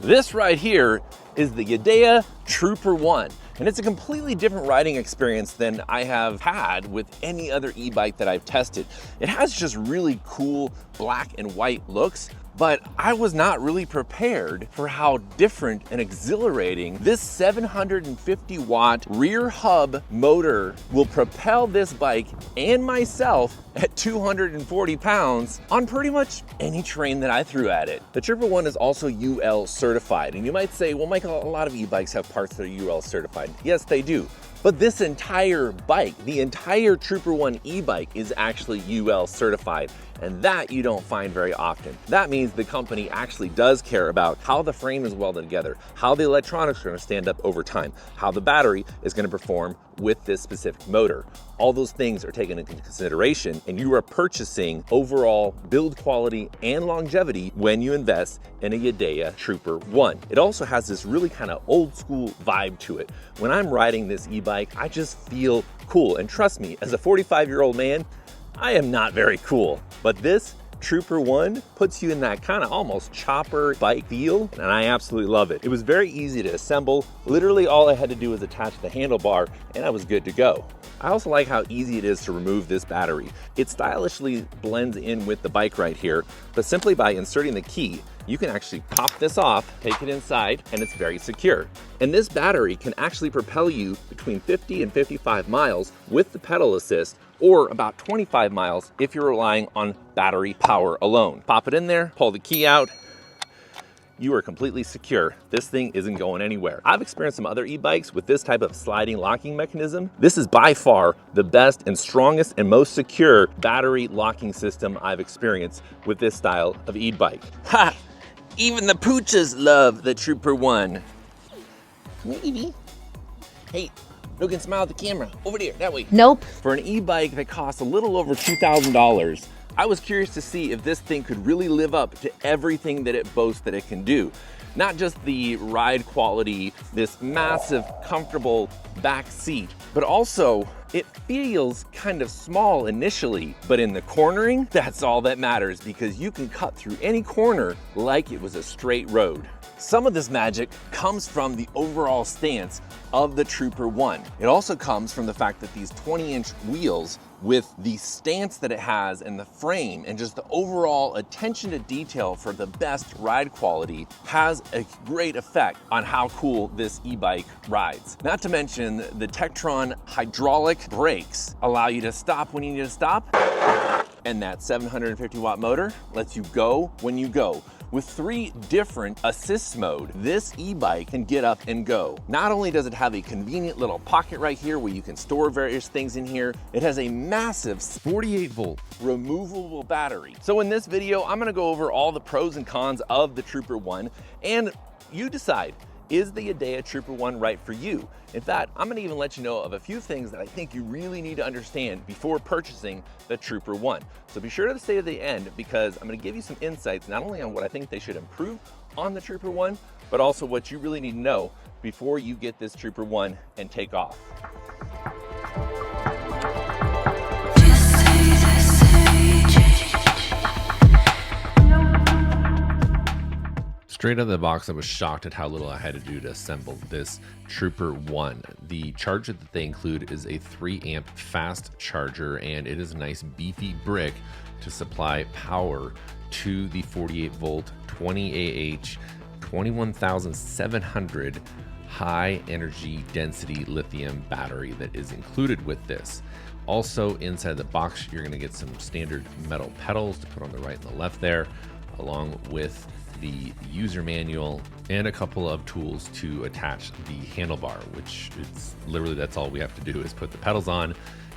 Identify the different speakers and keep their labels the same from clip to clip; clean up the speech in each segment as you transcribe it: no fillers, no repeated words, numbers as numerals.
Speaker 1: This right here is the Yadea Trooper 1. And it's a completely different riding experience than I have had with any other e-bike that I've tested. It has just really cool black and white looks, but I was not really prepared for how different and exhilarating this 750 watt rear hub motor will propel this bike and myself at 240 pounds on pretty much any terrain that I threw at it. The Trooper 1 is also UL certified, and you might say, well, Michael, a lot of e-bikes have parts that are UL certified. Yes, they do. But this entire bike, the entire Trooper 1 e-bike is actually UL certified, and that you don't find very often. That means the company actually does care about how the frame is welded together, how the electronics are going to stand up over time, how the battery is going to perform with this specific motor. All those things are taken into consideration, and you are purchasing overall build quality and longevity when you invest in a Yadea Trooper 1. It also has this really kind of old school vibe to it. When I'm riding this e-bike, I just feel cool. And trust me, as a 45-year-old man, I am not very cool. But this Trooper 1 puts you in that kind of almost chopper bike feel, and I absolutely love it. It was very easy to assemble. Literally all I had to do was attach the handlebar and I was good to go. I also like how easy it is to remove this battery. It stylishly blends in with the bike right here, but simply by inserting the key, you can actually pop this off, take it inside, and it's very secure. And this battery can actually propel you between 50 and 55 miles with the pedal assist, or about 25 miles if you're relying on battery power alone. Pop it in there, pull the key out, you are completely secure. This thing isn't going anywhere. I've experienced some other e-bikes with this type of sliding locking mechanism. This is by far the best and strongest and most secure battery locking system I've experienced with this style of e-bike. Ha! Even the pooches love the Trooper 1. Come here, Evie. Hey, look and smile at the camera. Over there, that way.
Speaker 2: Nope.
Speaker 1: For an e-bike that costs a little over $2,000, I was curious to see if this thing could really live up to everything that it boasts that it can do. Not just the ride quality, this massive, comfortable back seat, but also it feels kind of small initially, but in the cornering, that's all that matters because you can cut through any corner like it was a straight road. Some of this magic comes from the overall stance of the Trooper 1. It also comes from the fact that these 20-inch wheels with the stance that it has and the frame and just the overall attention to detail for the best ride quality has a great effect on how cool this e-bike rides. Not to mention the Tektron hydraulic brakes allow you to stop when you need to stop, and that 750 watt motor lets you go when you go. With 3 different assist mode, this e-bike can get up and go. Not only does it have a convenient little pocket right here where you can store various things in here, it has a massive 48 volt removable battery. So in this video, I'm gonna go over all the pros and cons of the Trooper 1, and you decide, is the Yadea Trooper 1 right for you? In fact, I'm gonna even let you know of a few things that I think you really need to understand before purchasing the Trooper 1. So be sure to stay to the end because I'm gonna give you some insights, not only on what I think they should improve on the Trooper 1, but also what you really need to know before you get this Trooper 1 and take off. Straight out of the box, I was shocked at how little I had to do to assemble this Trooper 1. The charger that they include is a 3 amp fast charger, and it is a nice beefy brick to supply power to the 48 volt 20 AH 21,700 high energy density lithium battery that is included with this. Also inside the box, you're going to get some standard metal pedals to put on the right and the left there, along with the user manual and a couple of tools to attach the handlebar, which it's literally, that's all we have to do is put the pedals on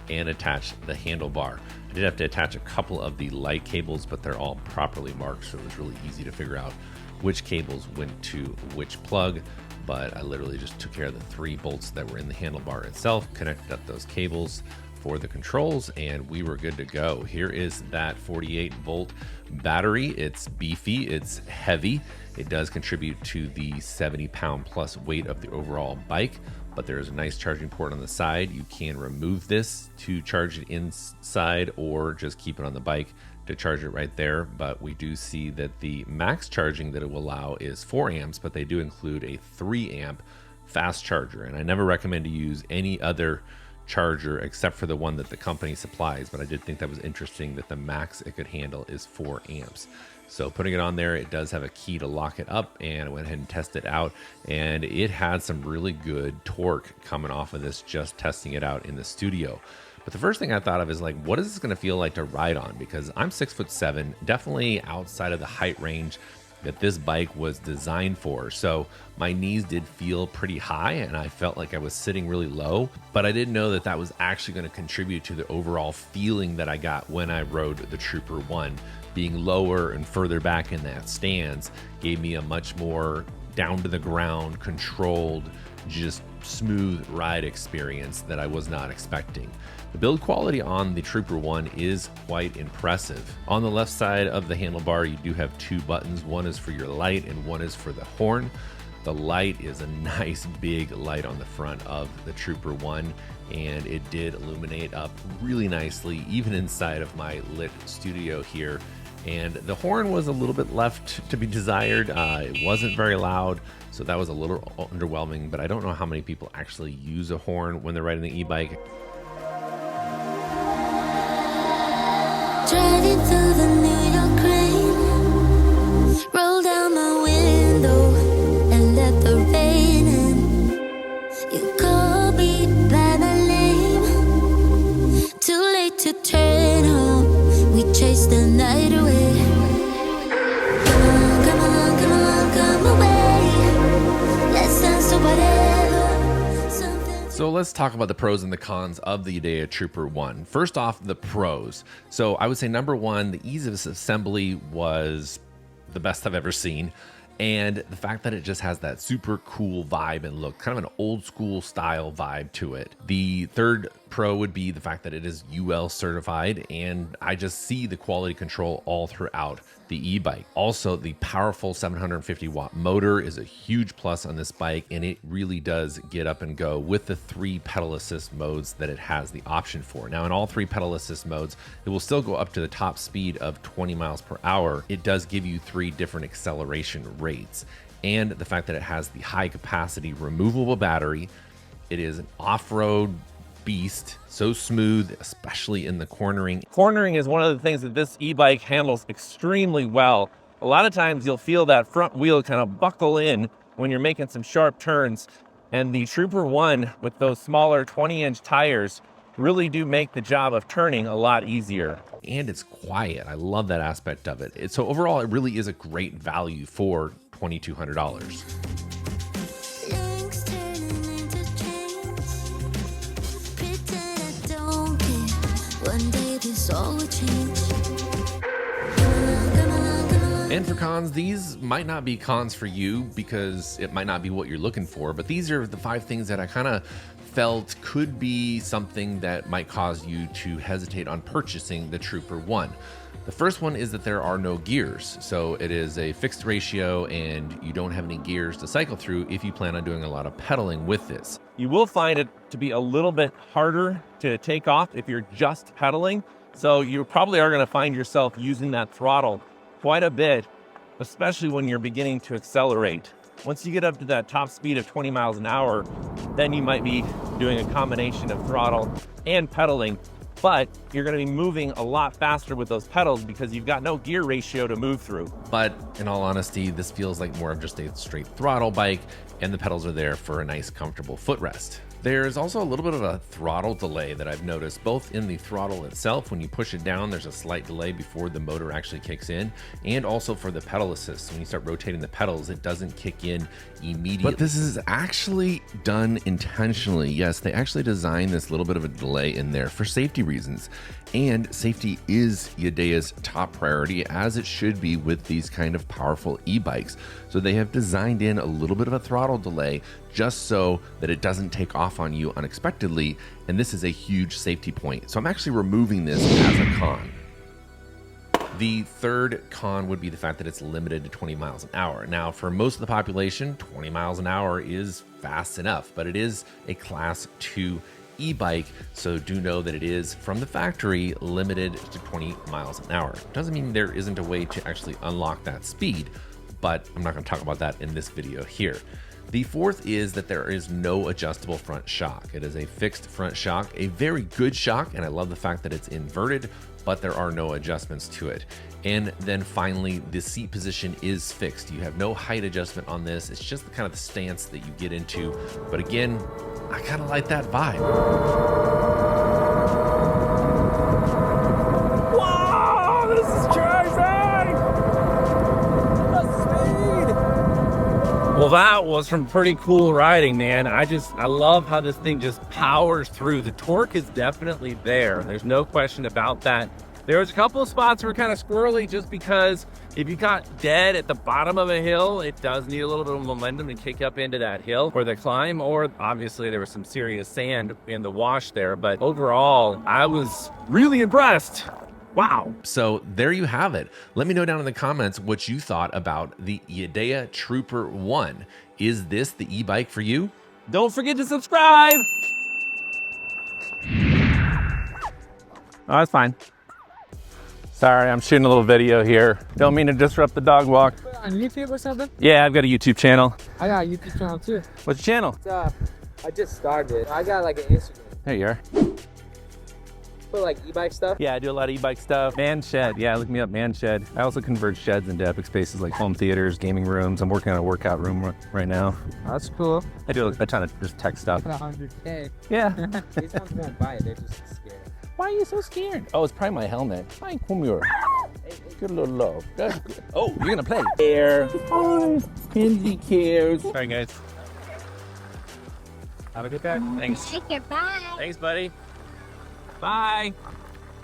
Speaker 1: and attach the handlebar. I did have to attach a couple of the light cables, but they're all properly marked, so it was really easy to figure out which cables went to which plug. But I literally just took care of the 3 bolts that were in the handlebar itself, connected up those cables for the controls, and we were good to go. Here is that 48 volt battery. It's beefy, it's heavy. It does contribute to the 70 pound plus weight of the overall bike, but there is a nice charging port on the side. You can remove this to charge it inside or just keep it on the bike
Speaker 2: to charge it right there, but we do see that the max charging that it will allow is 4 amps, but they do include a 3 amp fast charger. And I never recommend to use any other charger except for the one that the company supplies, but I did think that was interesting that the max it could handle is 4 amps. So putting it on there, it does have a key to lock it up, and I went ahead and tested it out, and it had some really good torque coming off of this just testing it out in the studio. But the first thing I thought of is like, what is this going to feel like to ride on? Because I'm 6'7", definitely outside of the height range that this bike was designed for. So my knees did feel pretty high and I felt like I was sitting really low, but I didn't know that that was actually going to contribute to the overall feeling that I got when I rode the Trooper 1. Being lower and further back in that stance gave me a much more down to the ground, controlled, just smooth ride experience that I was not expecting. The build quality on the Trooper 1 is quite impressive. On the left side of the handlebar, you do have 2 buttons. One is for your light and one is for the horn. The light is a nice big light on the front of the Trooper 1, and it did illuminate up really nicely, even inside of my lit studio here. And the horn was a little bit left to be desired. It wasn't very loud, so that was a little underwhelming, but I don't know how many people actually use a horn when they're riding the e-bike.
Speaker 3: Driving through the New York rain, roll down my window and let the rain in. You call me by my name, too late to turn home, we chase the night away. Come on, come on, come on, come away, let's dance to whatever.
Speaker 2: So let's talk about the pros and the cons of the Yadea Trooper 1. First off, the pros. So I would say number one, the ease of assembly was the best I've ever seen. And the fact that it just has that super cool vibe and look, kind of an old school style vibe to it. The third pro would be the fact that it is UL certified, and I just see the quality control all throughout the e-bike. Also, the powerful 750 watt motor is a huge plus on this bike, and it really does get up and go with the 3 pedal assist modes that it has the option for. Now, in all 3 pedal assist modes, it will still go up to the top speed of 20 miles per hour. It does give you 3 different acceleration rates, and the fact that it has the high capacity removable battery. It is an off-road beast, so smooth, especially in the cornering.
Speaker 1: Cornering is one of the things that this e-bike handles extremely well. A lot of times you'll feel that front wheel kind of buckle in when you're making some sharp turns, and the Trooper 1 with those smaller 20-inch tires really do make the job of turning a lot easier.
Speaker 2: And it's quiet. I love that aspect of it. So overall, it really is a great value for $2,200.
Speaker 3: Links turning into chains, pretend I don't care, one day this all will change. Come on, come on, come on.
Speaker 2: And for cons, these might not be cons for you because it might not be what you're looking for, but these are the 5 things that I kind of felt could be something that might cause you to hesitate on purchasing the Trooper 1. The first one is that there are no gears. So it is a fixed ratio and you don't have any gears to cycle through if you plan on doing a lot of pedaling with this.
Speaker 1: You will find it to be a little bit harder to take off if you're just pedaling. So you probably are going to find yourself using that throttle quite a bit, especially when you're beginning to accelerate. Once you get up to that top speed of 20 miles an hour, then you might be doing a combination of throttle and pedaling, but you're going to be moving a lot faster with those pedals because you've got no gear ratio to move through.
Speaker 2: But in all honesty, this feels like more of just a straight throttle bike, and the pedals are there for a nice, comfortable footrest. There's also a little bit of a throttle delay that I've noticed, both in the throttle itself. When you push it down, there's a slight delay before the motor actually kicks in, and also for the pedal assist. When you start rotating the pedals, it doesn't kick in immediately. But this is actually done intentionally. Yes, they actually designed this little bit of a delay in there for safety reasons. And safety is Yadea's top priority, as it should be with these kind of powerful e-bikes. So they have designed in a little bit of a throttle delay just so that it doesn't take off on you unexpectedly. And this is a huge safety point. So I'm actually removing this as a con. The third con would be the fact that it's limited to 20 miles an hour. Now, for most of the population, 20 miles an hour is fast enough, but it is a class 2 e-bike, so do know that it is, from the factory, limited to 20 miles an hour. Doesn't mean there isn't a way to actually unlock that speed, but I'm not going to talk about that in this video here. The fourth is that there is no adjustable front shock. It is a fixed front shock, a very good shock, and I love the fact that it's inverted, but there are no adjustments to it. And then finally, the seat position is fixed. You have no height adjustment on this. It's just the kind of the stance that you get into. But again, I kind of like that vibe.
Speaker 1: Wow, this is crazy! The speed!
Speaker 4: Well, that was some pretty cool riding, man. I love how this thing just powers through. The torque is definitely there. There's no question about that. There was a couple of spots that were kind of squirrely just because if you got dead at the bottom of a hill, it does need a little bit of momentum to kick up into that hill for the climb, or obviously there was some serious sand in the wash there. But overall, I was really impressed. Wow.
Speaker 2: So there you have it. Let me know down in the comments what you thought about the Yadea Trooper 1. Is this the e-bike for you?
Speaker 4: Don't forget to subscribe. Oh, that's fine. Sorry, I'm shooting a little video here. Don't mean to disrupt the dog walk.
Speaker 5: On YouTube or something?
Speaker 4: Yeah, I've got a YouTube channel.
Speaker 5: I got a YouTube channel too.
Speaker 4: What's your channel?
Speaker 5: I just started. I got like an Instagram.
Speaker 4: There you are.
Speaker 5: Put like e-bike stuff.
Speaker 4: Yeah, I do a lot of e-bike stuff. Man Shed. Yeah, look me up, Man Shed. I also convert sheds into epic spaces like home theaters, gaming rooms. I'm working on a workout room right now.
Speaker 5: That's cool.
Speaker 4: I do a ton of just tech stuff.
Speaker 5: 100K.
Speaker 4: Yeah.
Speaker 5: These ones won't buy it. They're just scared.
Speaker 4: Why are you so scared? Oh, it's probably my helmet. Hi, come here. Good little love. That's good. Oh, you're gonna play. Care. Oh, Kenzie cares. Sorry, guys. Have a good day. Thanks.
Speaker 3: Take care, bye.
Speaker 4: Thanks, buddy. Bye.